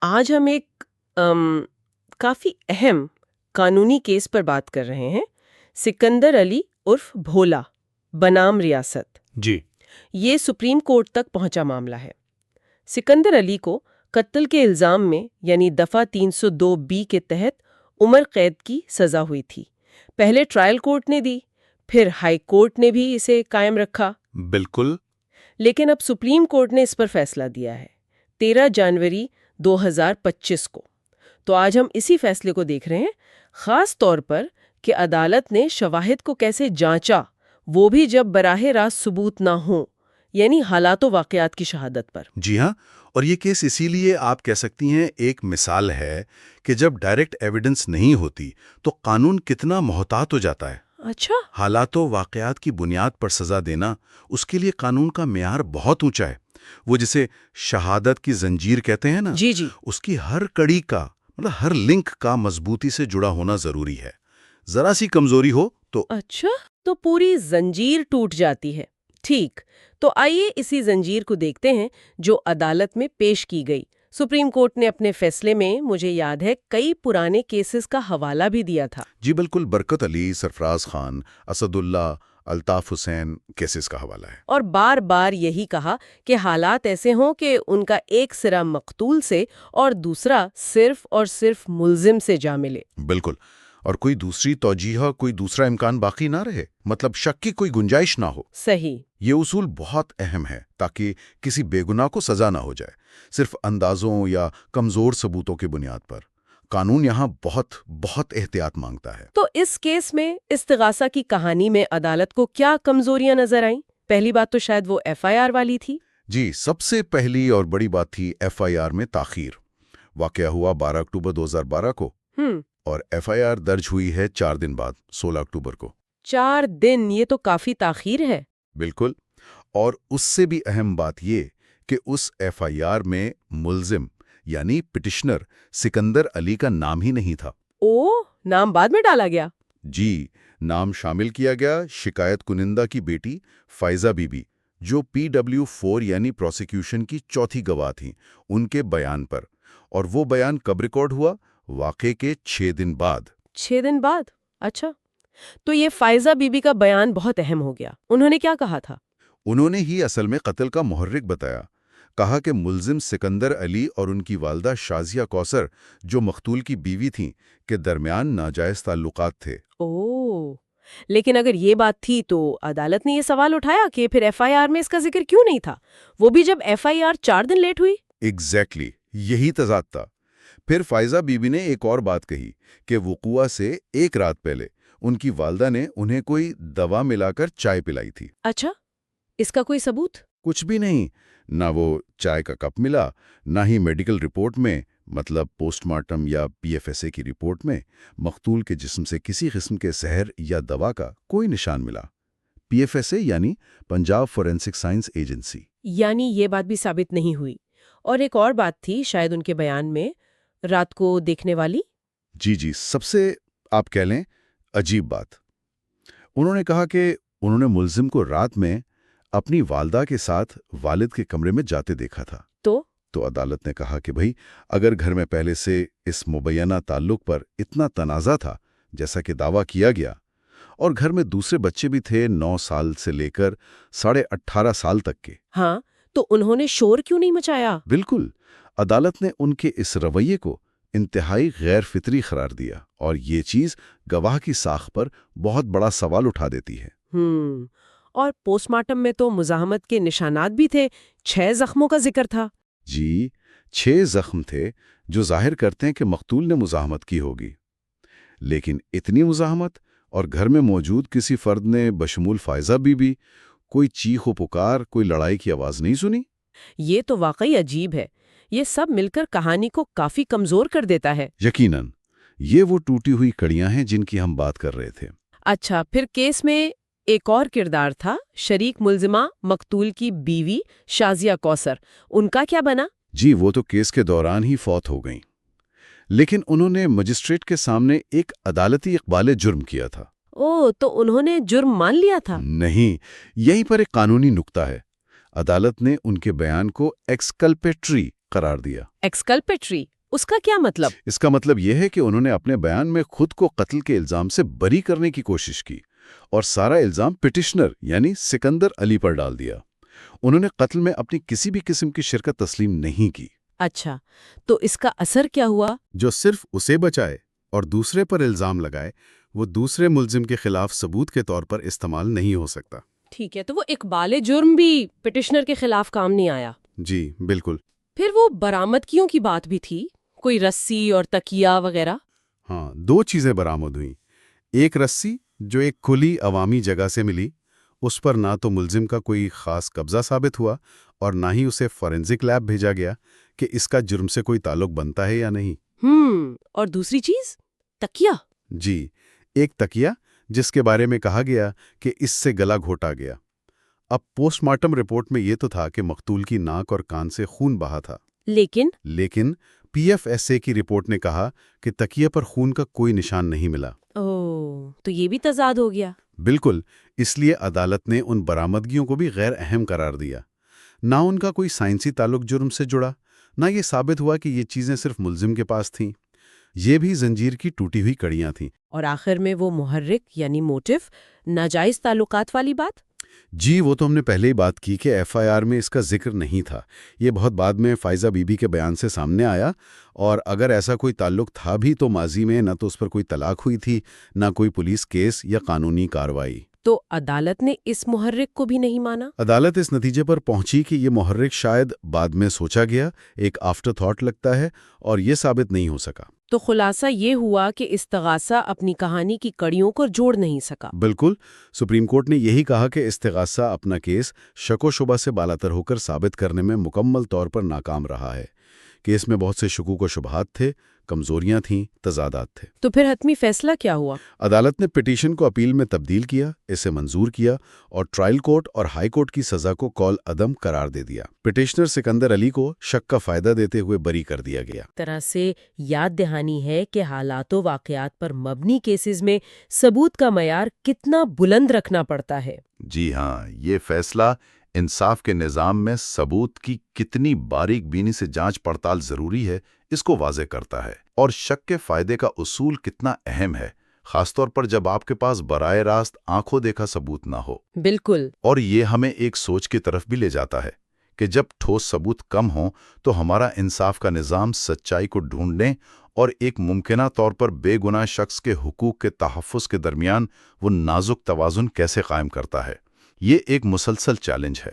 آج ہم ایک کافی اہم قانونی کیس پر بات کر رہے ہیں، سکندر علی عرف بھولا بنام ریاست۔ جی یہ سپریم کورٹ تک پہنچا معاملہ ہے۔ سکندر علی کو قتل کے الزام میں یعنی دفعہ 302(b) کے تحت عمر قید کی سزا ہوئی تھی۔ پہلے ٹرائل کورٹ نے دی، پھر ہائی کورٹ نے بھی اسے قائم رکھا، بالکل۔ لیکن اب سپریم کورٹ نے اس پر فیصلہ دیا ہے 13 جنوری 2025 کو۔ تو آج ہم اسی فیصلے کو دیکھ رہے ہیں، خاص طور پر کہ عدالت نے شواہد کو کیسے جانچا، وہ بھی جب براہ راست ثبوت نہ ہوں، یعنی حالات و واقعات کی شہادت پر۔ جی ہاں، اور یہ کیس اسی لیے آپ کہہ سکتی ہیں ایک مثال ہے کہ جب ڈائریکٹ ایویڈنس نہیں ہوتی تو قانون کتنا محتاط ہو جاتا ہے۔ اچھا، حالات و واقعات کی بنیاد پر سزا دینا، اس کے لیے قانون کا معیار بہت اونچا ہے۔ وہ جسے شہادت کی زنجیر کہتے ہیں نا، جی جی، اس کی ہر کڑی کا ہر لنک کا مضبوطی سے جڑا ہونا ضروری ہے۔ ذرا سی کمزوری ہو تو اچھا تو پوری زنجیر ٹوٹ جاتی ہے۔ ٹھیک، تو آئیے اسی زنجیر کو دیکھتے ہیں جو عدالت میں پیش کی گئی۔ سپریم کورٹ نے اپنے فیصلے میں، مجھے یاد ہے، کئی پرانے کیسز کا حوالہ بھی دیا تھا۔ جی بالکل، برکت علی، سرفراز خان، اسد اللہ، الطاف حسین کیسز کا حوالہ ہے۔ اور بار بار یہی کہا کہ حالات ایسے ہوں کہ ان کا ایک سرا مقتول سے اور دوسرا صرف اور صرف ملزم سے جا ملے۔ بالکل، اور کوئی دوسری توجیہ، کوئی دوسرا امکان باقی نہ رہے، مطلب شک کی کوئی گنجائش نہ ہو۔ صحیح۔ یہ اصول بہت اہم ہے تاکہ کسی بے گناہ کو سزا نہ ہو جائے صرف اندازوں یا کمزور ثبوتوں کی بنیاد پر۔ قانون یہاں بہت بہت احتیاط مانگتا ہے۔ تو اس کیس میں استغاثہ کی کہانی میں عدالت کو کیا کمزوریاں نظر آئیں؟ پہلی بات تو شاید وہ ایف آئی آر والی تھی۔ جی، سب سے پہلی اور بڑی بات تھی ایف آئی آر میں تاخیر۔ واقعہ ہوا 12 اکتوبر 2012 کو، اور ایف آئی آر درج ہوئی ہے 4 دن بعد، 16 اکتوبر کو۔ 4 دن، یہ تو کافی تاخیر ہے۔ بالکل، اور اس سے بھی اہم بات یہ کہ اس ایف آئی آر میں ملزم یعنی پٹیشنر سکندر علی کا نام ہی نہیں تھا۔ او، نام بعد میں ڈالا گیا؟ جی، نام شامل کیا گیا شکایت کنندہ کی بیٹی فائزہ بی بی، جو PW4 یعنی پروسیکیوشن کی چوتھی گواہ تھیں، ان کے بیان پر۔ اور وہ بیان کب ریکارڈ ہوا؟ واقعے کے 6 دن بعد۔ 6 دن بعد؟ اچھا، تو یہ فائزہ بی بی کا بیان بہت اہم ہو گیا۔ انہوں نے کیا کہا تھا؟ انہوں نے ہی اصل میں قتل کا محرک بتایا۔ کہا کہ ملزم سکندر علی اور ان کی والدہ شازیہ کوثر، جو مقتول کی بیوی تھیں، کے درمیان ناجائز تعلقات تھے۔ اوہ، لیکن اگر یہ بات تھی تو عدالت نے یہ سوال اٹھایا کہ پھر ایف آئی آر میں اس کا ذکر کیوں نہیں تھا، وہ بھی جب ایف آئی آر 4 دن لیٹ ہوئی؟ ایگزیکٹلی، یہی تضاد تھا۔ پھر فائزہ بی بی نے ایک اور بات کہی کہ وقوع سے 1 رات پہلے ان کی والدہ نے انہیں کوئی دوا ملا کر چائے پلائی تھی۔ اچھا، اس کا کوئی ثبوت؟ کچھ بھی نہیں، نہ وہ چائے کا کپ ملا، نہ ہی میڈیکل رپورٹ میں، مطلب پوسٹ مارٹم یا PFSA کی رپورٹ میں مقتول کے جسم سے کسی قسم کے زہر یا دوا کا کوئی نشان ملا۔ PFSA یعنی پنجاب فورینسک سائنس ایجنسی۔ یعنی یہ بات بھی ثابت نہیں ہوئی۔ اور ایک اور بات تھی شاید ان کے بیان میں، رات کو دیکھنے والی۔ جی، سب سے آپ کہہ لیں عجیب بات، انہوں نے کہا کہ انہوں نے ملزم کو رات میں اپنی والدہ کے ساتھ والد کے کمرے میں جاتے دیکھا تھا۔ تو عدالت نے کہا کہ بھئی، اگر گھر میں پہلے سے اس مبینہ تعلق پر اتنا تنازع تھا جیسا کہ دعویٰ کیا گیا، اور گھر میں دوسرے بچے بھی تھے 9 سال سے لے کر 18.5 سال تک کے، ہاں، تو انہوں نے شور کیوں نہیں مچایا؟ بالکل، عدالت نے ان کے اس رویے کو انتہائی غیر فطری قرار دیا، اور یہ چیز گواہ کی ساکھ پر بہت بڑا سوال اٹھا دیتی ہے۔ اور پوسٹ مارٹم میں تو مزاحمت کے نشانات بھی تھے، 6 زخموں کا ذکر تھا۔ جی، 6 زخم تھے جو ظاہر کرتے ہیں کہ مقتول نے مزاحمت کی ہوگی، لیکن اتنی مزاحمت اور گھر میں موجود کسی فرد نے بشمول فائزہ بی بی کوئی چیخ و پکار، کوئی لڑائی کی آواز نہیں سنی۔ یہ تو واقعی عجیب ہے، یہ سب مل کر کہانی کو کافی کمزور کر دیتا ہے۔ یقیناً، یہ وہ ٹوٹی ہوئی کڑیاں ہیں جن کی ہم بات کر رہے تھے۔ اچھا، پھر کیس میں ایک اور کردار تھا، شریک ملزمہ مقتول کی بیوی شازیہ کوثر، ان کا کیا بنا؟ جی، وہ تو کیس کے دوران ہی فوت ہو گئیں، لیکن انہوں نے مجسٹریٹ کے سامنے ایک عدالتی اقبال جرم کیا تھا۔ تو انہوں نے جرم مان لیا تھا؟ نہیں، یہیں پر ایک قانونی نکتہ ہے۔ عدالت نے ان کے بیان کو ایکسکلپیٹری قرار دیا۔ ایکسکلپیٹری، اس کا کیا مطلب؟ اس کا مطلب یہ ہے کہ انہوں نے اپنے بیان میں خود کو قتل کے الزام سے بری کرنے کی کوشش کی اور سارا الزام پٹیشنر یعنی سکندر علی پر ڈال دیا۔ انہوں نے قتل میں اپنی کسی بھی قسم کی شرکت تسلیم نہیں کی۔ اچھا، تو اس کا اثر کیا ہوا؟ جو صرف اسے بچائے اور دوسرے پر الزام لگائے وہ دوسرے ملزم کے خلاف ثبوت کے طور پر استعمال نہیں ہو سکتا۔ ٹھیک ہے، تو وہ اقبال جرم بھی پٹیشنر کے خلاف کام نہیں آیا؟ جی بالکل۔ پھر وہ برآمدگیوں کی بات بھی تھی، کوئی رسی اور تکیہ وغیرہ؟ ہاں، دو چیزیں برآمد ہوئیں۔ ایک رسی جو ایک کھلی عوامی جگہ سے ملی، اس پر نہ تو ملزم کا کوئی خاص قبضہ ثابت ہوا اور نہ ہی اسے فورینزک لیب بھیجا گیا کہ اس کا جرم سے کوئی تعلق بنتا ہے یا نہیں۔ اور دوسری چیز تکیہ؟ جی، ایک تکیہ جس کے بارے میں کہا گیا کہ اس سے گلا گھوٹا گیا۔ اب پوسٹ مارٹم رپورٹ میں یہ تو تھا کہ مقتول کی ناک اور کان سے خون بہا تھا، لیکن پی ایف ایس اے کی رپورٹ نے کہا کہ تکیے پر خون کا کوئی نشان نہیں ملا۔ تو یہ بھی تضاد ہو گیا۔ بالکل، اس لیے عدالت نے ان برآمدگیوں کو بھی غیر اہم قرار دیا۔ نہ ان کا کوئی سائنسی تعلق جرم سے جڑا، نہ یہ ثابت ہوا کہ یہ چیزیں صرف ملزم کے پاس تھیں۔ یہ بھی زنجیر کی ٹوٹی ہوئی کڑیاں تھیں۔ اور آخر میں وہ محرک یعنی موٹو، ناجائز تعلقات والی بات؟ جی، وہ تو ہم نے پہلے ہی بات کی کہ ایف آئی آر میں اس کا ذکر نہیں تھا۔ یہ بہت بعد میں فائزہ بی بی کے بیان سے سامنے آیا، اور اگر ایسا کوئی تعلق تھا بھی تو ماضی میں نہ تو اس پر کوئی طلاق ہوئی تھی، نہ کوئی پولیس کیس یا قانونی کارروائی۔ تو عدالت نے اس محرک کو بھی نہیں مانا؟ عدالت اس نتیجے پر پہنچی کہ یہ محرک شاید بعد میں سوچا گیا، ایک آفٹر تھاٹ لگتا ہے، اور یہ ثابت نہیں ہو سکا۔ تو خلاصہ یہ ہوا کہ استغاثہ اپنی کہانی کی کڑیوں کو جوڑ نہیں سکا۔ بالکل، سپریم کورٹ نے یہی کہا کہ استغاثہ اپنا کیس شک و شبہ سے بالاتر ہو کر ثابت کرنے میں مکمل طور پر ناکام رہا ہے۔ کیس میں بہت سے شکوک و شبہات تھے، کمزوریاں تھیں، تضادات تھے۔ تو پھر حتمی فیصلہ کیا ہوا؟ عدالت نے پٹیشن کو اپیل میں تبدیل کیا، اسے منظور کیا اور ٹرائل کورٹ اور ہائی کورٹ کی سزا کو کال عدم قرار دے دیا۔ پٹیشنر سکندر علی کو شک کا فائدہ دیتے ہوئے بری کر دیا گیا۔ طرح سے یاد دہانی ہے کہ حالات و واقعات پر مبنی کیسز میں ثبوت کا معیار کتنا بلند رکھنا پڑتا ہے۔ جی ہاں، یہ فیصلہ انصاف کے نظام میں ثبوت کی کتنی باریک بینی سے جانچ پڑتال ضروری ہے، اس کو واضح کرتا ہے، اور شک کے فائدے کا اصول کتنا اہم ہے، خاص طور پر جب آپ کے پاس براہ راست آنکھوں دیکھا ثبوت نہ ہو۔ بالکل۔ اور یہ ہمیں ایک سوچ کی طرف بھی لے جاتا ہے کہ جب ٹھوس ثبوت کم ہوں تو ہمارا انصاف کا نظام سچائی کو ڈھونڈنے اور ایک ممکنہ طور پر بے گناہ شخص کے حقوق کے تحفظ کے درمیان وہ نازک توازن کیسے قائم کرتا ہے۔ یہ ایک مسلسل چیلنج ہے۔